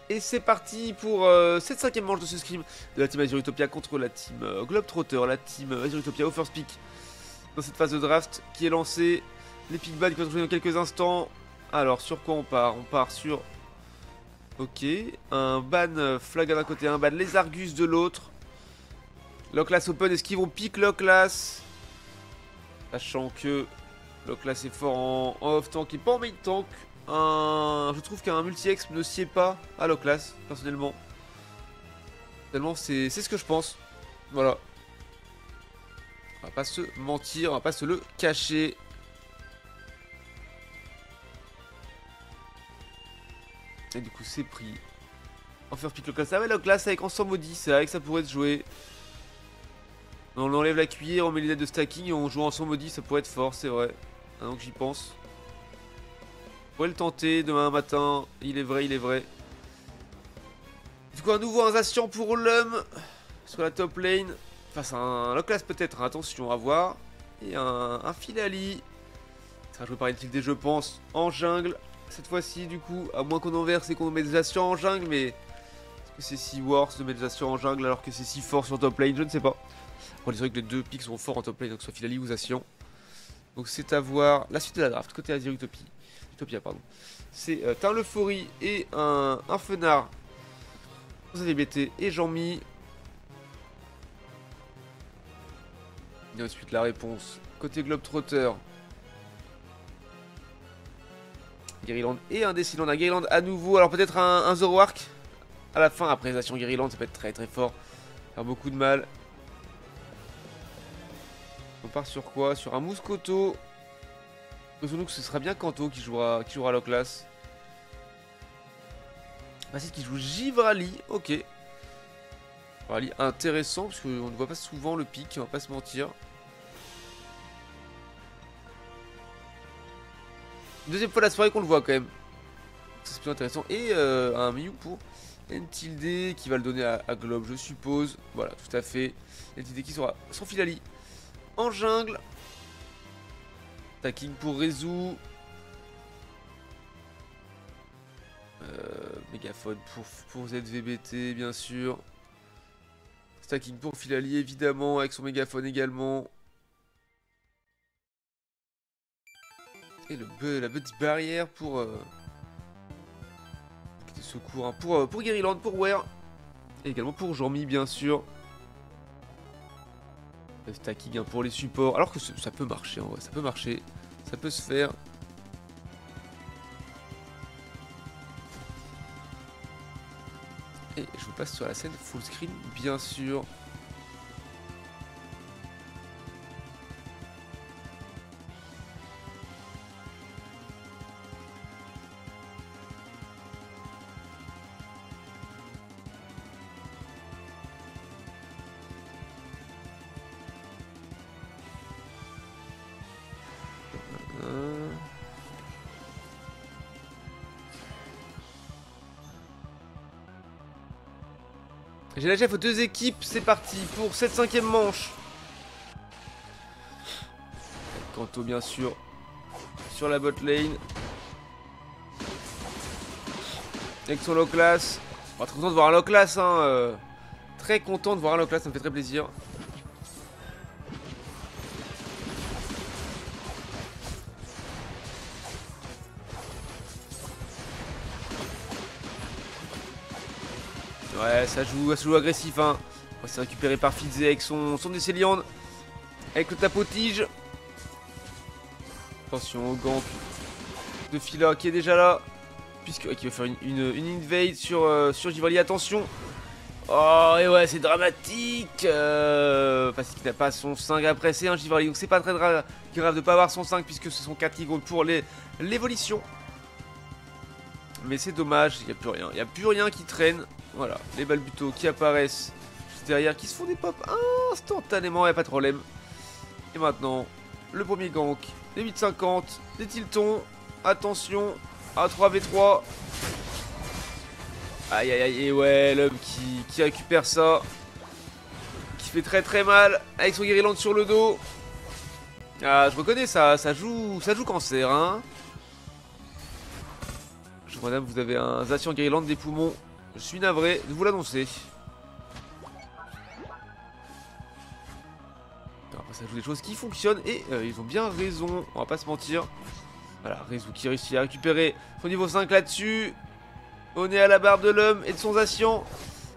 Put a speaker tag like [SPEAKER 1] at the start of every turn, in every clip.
[SPEAKER 1] Et c'est parti pour cette cinquième manche de ce scrim de la team Azure Utopia contre la team Globetrotter, la team Azure Utopia au first pick dans cette phase de draft qui est lancée. Les pick bans qui vont se jouer dans quelques instants. Alors sur quoi on part? On part sur... Ok, un ban Flaga d'un côté, un ban les Argus de l'autre. Locklass open, est-ce qu'ils vont pick Locklass? Sachant que Locklass est fort en off-tank et pas en main tank. Je trouve qu'un multi-exp ne sied pas à Locklass, personnellement. Tellement c'est ce que je pense. Voilà. On va pas se mentir, on va pas se le cacher. Et du coup c'est pris. En first pick Locklass. Ah ouais, Locklass avec ensemble maudit, c'est vrai que ça pourrait se jouer. On enlève la cuillère, on met les dettes de stacking et on joue ensemble maudit, ça pourrait être fort, c'est vrai. Ah, donc j'y pense. On pourrait le tenter demain matin, il est vrai, il est vrai. Du coup, un nouveau Inzation pour l'homme sur la top lane. Face à un Locklass peut-être, hein, attention à voir. Et un Filali. Ça sera joué par Tilde, je pense, en jungle. Cette fois-ci, du coup, à moins qu'on inverse et qu'on mette des Ascians en jungle, mais est-ce que c'est si worse de mettre des Ascians en jungle alors que c'est si fort sur top lane? Je ne sais pas. Bon, c'est vrai que les deux picks sont forts en top lane, donc soit Filali ou Zacian. Donc c'est à voir la suite de la draft, côté Azure Utopia, pardon. C'est un Euphorie et un Fenard. Vous avez BT et Jean-Mi. Et ensuite la réponse côté Globetrotter. Guerryland et un Deciland. Un Guerryland à nouveau. Alors peut-être un Zoroark à la fin. Après Station Guerryland, ça peut être très très fort. Faire beaucoup de mal. On part sur quoi? Sur un Mouscoto. Surtout que ce sera bien Kanto qui jouera Locklass. C'est qui joue Givrali. Ok. Givrali intéressant parce qu'on ne voit pas souvent le pic, on va pas se mentir. Deuxième fois de la soirée qu'on le voit quand même. C'est plus intéressant. Et un Mew pour Tilde qui va le donner à Globe, je suppose. Voilà, tout à fait. Tilde qui sera sans Filali en jungle. Stacking pour Rezu. Mégaphone pour ZVBT, bien sûr. Stacking pour Filali, évidemment, avec son mégaphone également. Et la petite barrière pour... des secours, hein, pour Guerryland, pour Ware. Et également pour Jean-Mi, bien sûr. Le stacking, hein, pour les supports. Alors que ça peut marcher, en vrai, ça peut marcher. Ça peut se faire. Et je vous passe sur la scène full screen, bien sûr. J'ai la chef aux deux équipes, c'est parti pour cette cinquième manche. Kanto bien sûr sur la bot lane. Avec son Locklass. Oh, très content de voir un Locklass, hein. Très content de voir un Locklass, ça me fait très plaisir. Ouais, ça joue agressif, hein. C'est récupéré par Fitz avec son Décéliande. Avec le tapotige. Attention au gank de Fila qui est déjà là. Puisque qui va faire une invade sur Givrali. Attention. Oh, et ouais, c'est dramatique. Parce qu'il n'a pas son 5 après, c'est un Givrali. Donc c'est pas très grave de pas avoir son 5 puisque ce sont 4 qui comptent pour l'évolution. Mais c'est dommage, il n'y a plus rien. Il n'y a plus rien qui traîne. Voilà, les balbutos qui apparaissent juste derrière, qui se font des pop instantanément, il n'y a pas de problème. Et maintenant, le premier gank, des 850, des tiltons. Attention, à 3v3. Aïe aïe aïe, et ouais, l'homme qui récupère ça. Qui fait très très mal, avec son Guerryland sur le dos. Ah, je reconnais ça, ça joue cancer, hein. Madame, vous avez un Zacian Guerryland des poumons Je suis navré de vous l'annoncer. Après ça joue des choses qui fonctionnent et ils ont bien raison, on va pas se mentir. Voilà, Rezu qui réussit à récupérer son niveau 5 là-dessus. On est à la barre de l'homme et de son Zacian.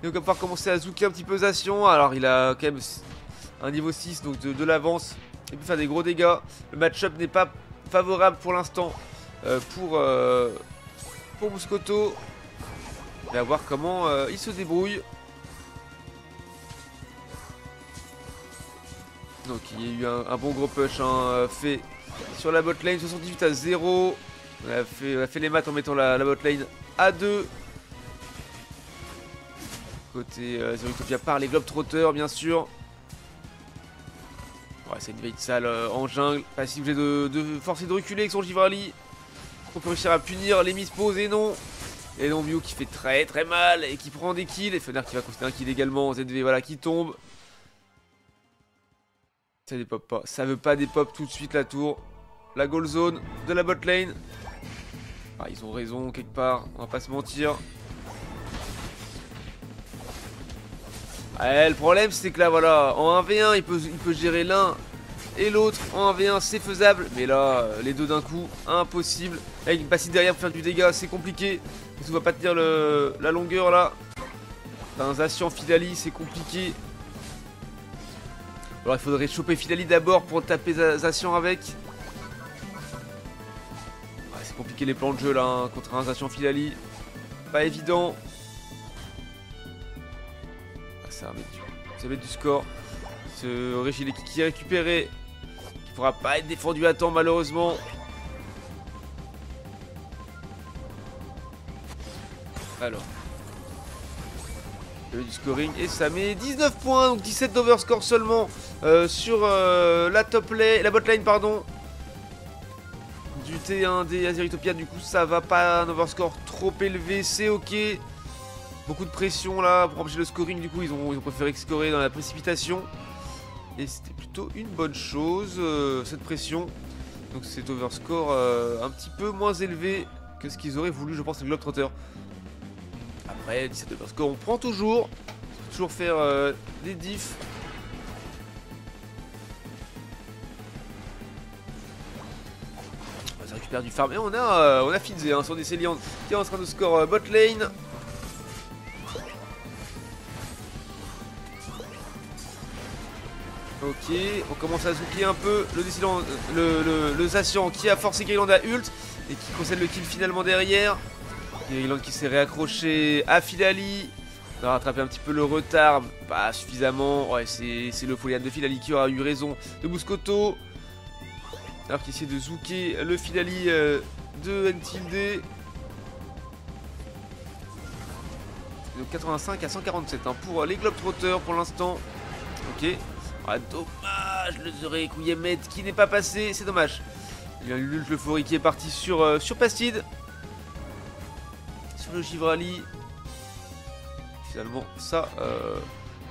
[SPEAKER 1] Et on va pouvoir commencer à zouker un petit peu Zacian. Alors il a quand même un niveau 6, donc de l'avance. Il peut faire des gros dégâts. Le match-up n'est pas favorable pour l'instant pour Muscoto. On va voir comment il se débrouille. Donc il y a eu un bon gros push fait sur la botlane, 78-0. On a fait les maths en mettant la botlane à 2. Côté Zerutopia par les Globetrotters bien sûr. Ouais, c'est une veille de salle en jungle. Pas si obligé de forcer de reculer avec son Givrali. On peut réussir à punir les misposes et non. Et non, Mew qui fait très très mal et qui prend des kills. Et Fener qui va considérer un kill également. ZV voilà qui tombe. Ça dépop pas. Ça veut pas dépop tout de suite la tour. La goal zone de la bot lane. Ah, ils ont raison quelque part. On va pas se mentir. Ah, le problème c'est que là voilà. En 1v1 il peut gérer l'un et l'autre. En 1v1 c'est faisable. Mais là les deux d'un coup impossible. Avec une passive derrière pour faire du dégât c'est compliqué. Parce qu'on va pas tenir la longueur là. T'as un Zacian Fidali c'est compliqué. Alors il faudrait choper Fidali d'abord pour taper Zacian avec. Ouais, c'est compliqué les plans de jeu là hein, contre un Zacian Fidali. Pas évident. Ah, ça va mettre du score. Ce Régile qui est récupéré. Qui pourra pas être défendu à temps malheureusement. Alors. Il y a du scoring et ça met 19 points, donc 17 d'overscore seulement sur la bot lane pardon. Du T1 des Azeritopian, du coup ça va pas, un overscore trop élevé, c'est ok. Beaucoup de pression là pour empêcher le scoring, du coup ils ont préféré scorer dans la précipitation. Et c'était plutôt une bonne chose cette pression. Donc cet overscore un petit peu moins élevé que ce qu'ils auraient voulu je pense les Globetrotters. Après 17 overscore on prend toujours. Toujours faire des diffs. Ça récupère du farm et on a Fidze hein, sur des Céliantes qui est en train de score bot lane. Ok, on commence à zouker un peu le Zacian qui a forcé Greyland à ult et qui concède le kill finalement derrière. Greyland qui s'est réaccroché à Fidali. On a rattrapé un petit peu le retard, pas suffisamment. Ouais, c'est le Folian de Fidali qui aura eu raison de Muscoto. Alors qu'il essaie de zouker le Fidali de Ntilde. Donc 85 à 147 hein, pour les Globetrotters pour l'instant. Ok. Ah, dommage, le Zeré Kouyemet qui n'est pas passé, c'est dommage. Il y a l'ult l'euphorie qui est parti sur Pastide. Sur le Givrali. Finalement, ça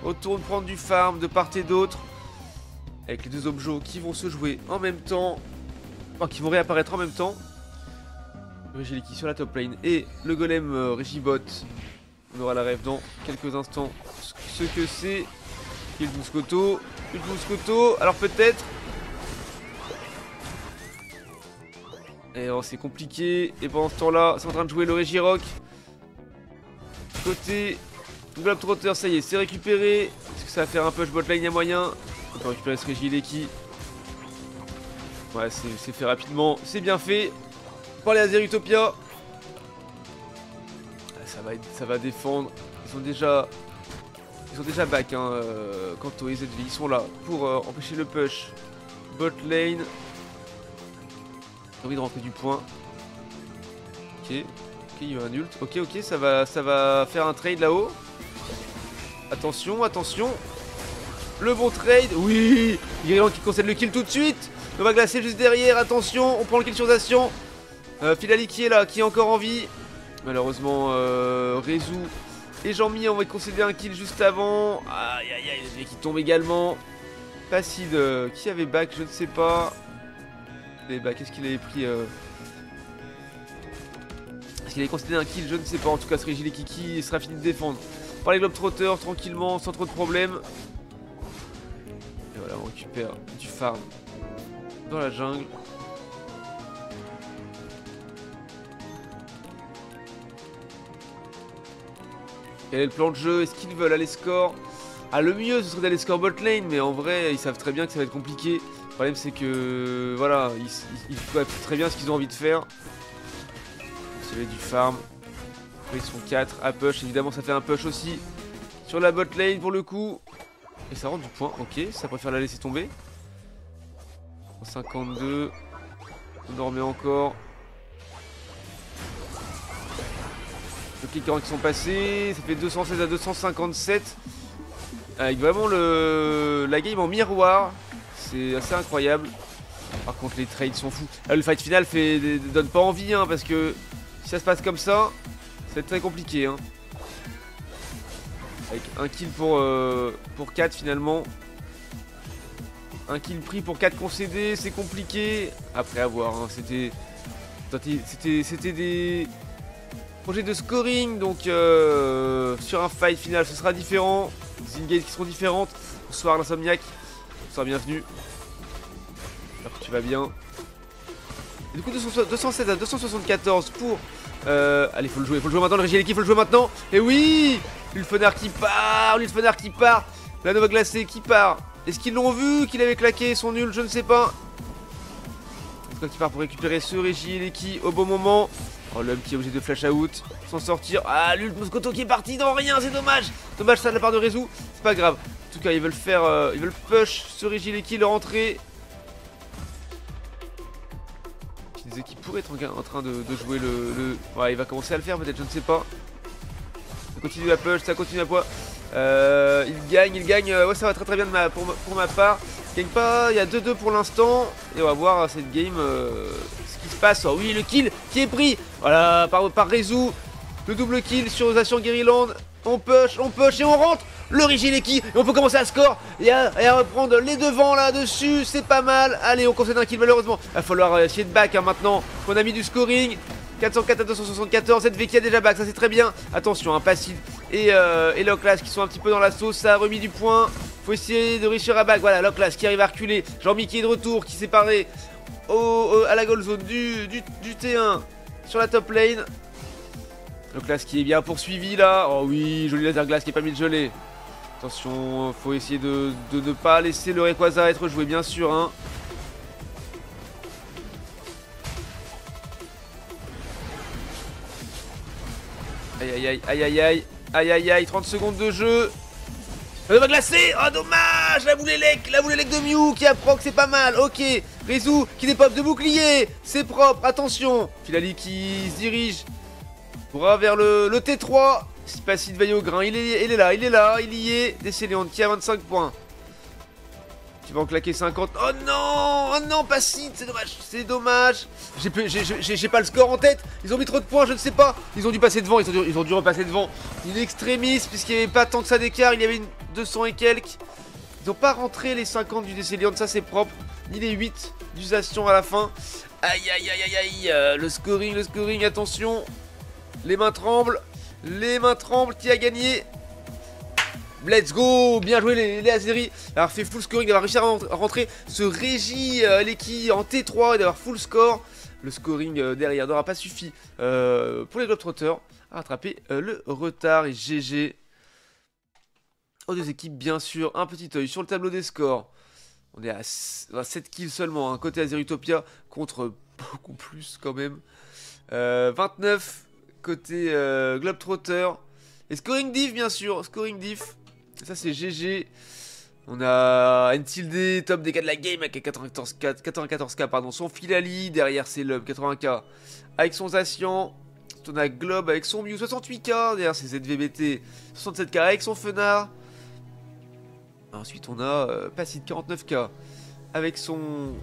[SPEAKER 1] retourne prendre du farm de part et d'autre. Avec les deux objets qui vont se jouer en même temps. Enfin, qui vont réapparaître en même temps. Le Régiliki sur la top lane et le golem Régibot. On aura la rêve dans quelques instants. Ce que c'est. Kill Muscoto. Kill Muscoto. Alors peut-être. Et oh, c'est compliqué. Et pendant ce temps-là, c'est en train de jouer le Régirock. Côté Globetrotter, ça y est, c'est récupéré. Est-ce que ça va faire un push botlane, il y a moyen? On peut récupérer ce Régileki. Ouais, c'est fait rapidement. C'est bien fait. Par les Azerutopia. Ça va défendre. Ils sont déjà back hein, quant aux EZV. Ils sont là pour empêcher le push. Bot lane. J'ai envie de rentrer du point. Ok, il y a un ult. Ok, ça va faire un trade là-haut. Attention, attention. Le bon trade. Oui, Greyland qui concède le kill tout de suite. On va glacer juste derrière. Attention, on prend le kill sur Zacian. Fidali qui est là, qui est encore en vie. Malheureusement, Rezu et Jean-Mi ont concédé un kill juste avant. Aïe aïe aïe, qui tombe également. Pacide qui avait back, je ne sais pas. Qu'est-ce qu'il avait pris Est-ce qu'il est considéré un kill? Je ne sais pas. En tout cas, ce Régis Lekiki sera fini de défendre par les Globetrotters tranquillement, sans trop de problèmes. Et voilà, on récupère du farm dans la jungle. Quel est le plan de jeu? Est-ce qu'ils veulent aller score? Ah, le mieux ce serait d'aller score bot lane, mais en vrai ils savent très bien que ça va être compliqué. Le problème c'est que voilà, ils savent très bien ce qu'ils ont envie de faire. Vous savez, du farm. Après ils sont 4 à push, évidemment ça fait un push aussi sur la bot lane pour le coup. Et ça rentre du point, ok, ça préfère la laisser tomber. 52. On en remet encore. Ok, 40 qui sont passés, ça fait 216 à 257. Avec vraiment la game en miroir. C'est assez incroyable. Par contre les trades sont fous. Là, le fight final donne pas envie hein, parce que si ça se passe comme ça, ça va être très compliqué hein. Avec un kill pour 4 finalement. Un kill pris pour 4 concédés, c'est compliqué. Après à voir, hein, c'était des projets de scoring, donc sur un fight final ce sera différent. Des in-games qui seront différentes. Bonsoir l'Insomniac, bonsoir, bienvenue. J'espère que tu vas bien. Et du coup 216 à 274 pour... allez, faut le jouer maintenant, le Régis Lekiki, faut le jouer maintenant. Et oui, Ulfener qui part, la Nova glacée qui part. Est-ce qu'ils l'ont vu qu'il avait claqué son nul? Je ne sais pas. En tout cas, qui part pour récupérer ce Régis Lekiki au bon moment. Oh, l'homme qui est obligé de flash out, s'en sortir. Ah, l'ult Moscoto qui est parti dans rien, c'est dommage. Dommage ça de la part de Rezu, c'est pas grave. En tout cas, ils veulent faire, ils veulent push ce Régis Lekiki, leur entrée. Je disais qu'il pourrait être en train de jouer le... Ouais, il va commencer à le faire peut-être, je ne sais pas. Ça continue à push, ça continue à poids. Il gagne, ouais, ça va très bien pour ma part. Il gagne pas, il y a 2-2 pour l'instant. Et on va voir cette game ce qui se passe. Oh oui, le kill qui est pris. Voilà, par Rezu. Le double kill sur Osation Guerrilland. On push et on rentre. Le Régis Lekiki, et on peut commencer à score et à reprendre les devants là-dessus, c'est pas mal. Allez, on concède un kill malheureusement. Il va falloir essayer de back hein, maintenant. On a mis du scoring. 404 à 274, cette Veki a déjà back, ça c'est très bien. Attention, hein, Passif et Loclas qui sont un petit peu dans la sauce, ça a remis du point. Faut essayer de réussir à back, voilà, Loclas qui arrive à reculer. Jean-Mi qui est de retour, qui s'est paré à la goal zone du T1 sur la top lane. Loclas qui est bien poursuivi là. Oh oui, joli laser glace qui est pas mis de gelée. Attention, faut essayer de ne pas laisser le Rayquaza être joué, bien sûr. Hein. Aïe, 30 secondes de jeu. Elle va glacer. Oh, dommage. La boule élec de Mew qui a proc, c'est pas mal. Ok, Rezu qui dépop de bouclier. C'est propre, attention. Filali qui se dirige vers le T3. Si Passif veille au grain, il est là, il y est. Décéléon qui a 25 points. Qui va en claquer 50. Oh non, Passif, c'est dommage. J'ai pas le score en tête. Ils ont mis trop de points, je ne sais pas. Ils ont dû passer devant, ils ont dû repasser devant. Il est extrémiste, puisqu'il n'y avait pas tant que ça d'écart. Il y avait une 200 et quelques. Ils n'ont pas rentré les 50 du Décéléon, ça c'est propre. Ni les 8 d'usation à la fin. Aïe. Le scoring, attention. Les mains tremblent, qui a gagné? Let's go, bien joué les Azeri. D'avoir fait full scoring, d'avoir réussi à rentrer ce Régis Lekiki en T3 et d'avoir full score. Le scoring derrière n'aura pas suffi pour les Globetrotters à rattraper le retard. Et GG aux deux équipes, bien sûr. Un petit œil sur le tableau des scores. On est à 7 kills seulement, hein, côté Azerutopia, contre beaucoup plus quand même. 29 côté Globetrotter. Et scoring diff, bien sûr, scoring diff. Ça c'est GG. On a Ntilde, top des cas de la game avec 94k, pardon, son Filali. Derrière c'est l'homme 80k avec son Zacian. On a Globe avec son Mew 68k. Derrière c'est ZVBT 67k avec son Fenard. Ensuite on a Passif 49k avec son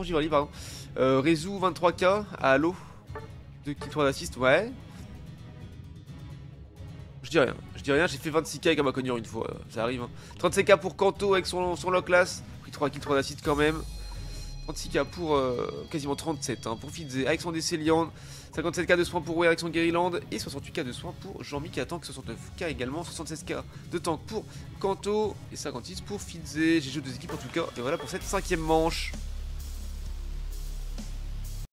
[SPEAKER 1] Givali, pardon. Rezu 23k à Halo. 2 kills 3 d'assist, ouais. Je dis rien, j'ai fait 26k avec un Maconior une fois, ça arrive. Hein. 35k pour Kanto avec son Loclas, pris 3 kills 3 d'assist quand même. 36k pour quasiment 37 hein, pour Fidze avec son Décéliant. 57k de soins pour Rouer avec son Guerryland et 68k de soins pour Jean-Mi qui a tank, 69k également, 76k de tank pour Kanto et 56 pour Fidze. GG aux deux équipes en tout cas, et voilà pour cette 5ème manche.